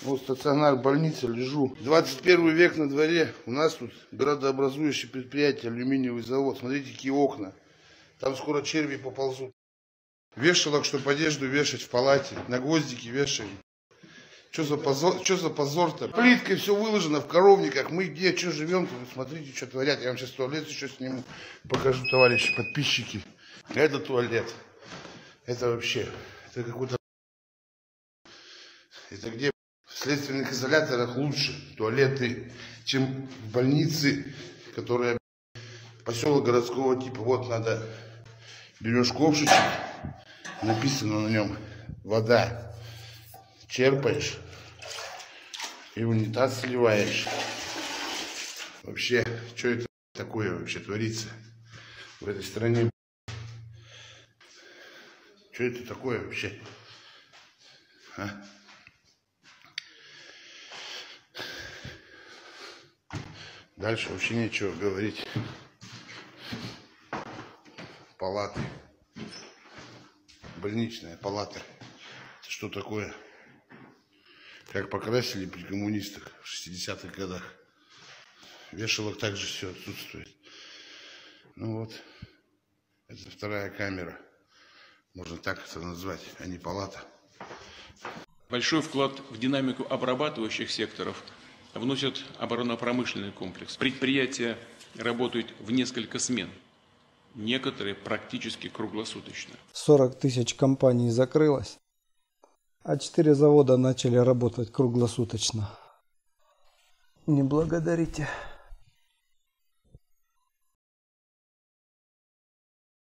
Вот стационар, больница, лежу. 21 век на дворе. У нас тут градообразующее предприятие, алюминиевый завод. Смотрите, какие окна. Там скоро черви поползут. Вешалок, чтобы одежду вешать в палате. На гвоздики вешаем. Что за позор-то? Плиткой все выложено в коровниках. Мы где, что живем? Смотрите, что творят. Я вам сейчас туалет еще сниму. Покажу, товарищи, подписчики. Это туалет. Это вообще. Это какой-то... Это где? В следственных изоляторах лучше туалеты, чем в больнице, которая поселок городского типа. Вот надо, берешь ковшичек, написано на нем вода, черпаешь и в унитаз сливаешь. Вообще, что это такое вообще творится в этой стране? Что это такое вообще? А? Дальше вообще нечего говорить. Палаты. Больничная палата. Это что такое? Как покрасили при коммунистах в 60-х годах. Вешалок также все отсутствует. Ну вот. Это вторая камера. Можно так это назвать, а не палата. Большой вклад в динамику обрабатывающих секторов вносит оборонно-промышленный комплекс. Предприятия работают в несколько смен, некоторые практически круглосуточно. 40 тысяч компаний закрылось, а 4 завода начали работать круглосуточно. Не благодарите.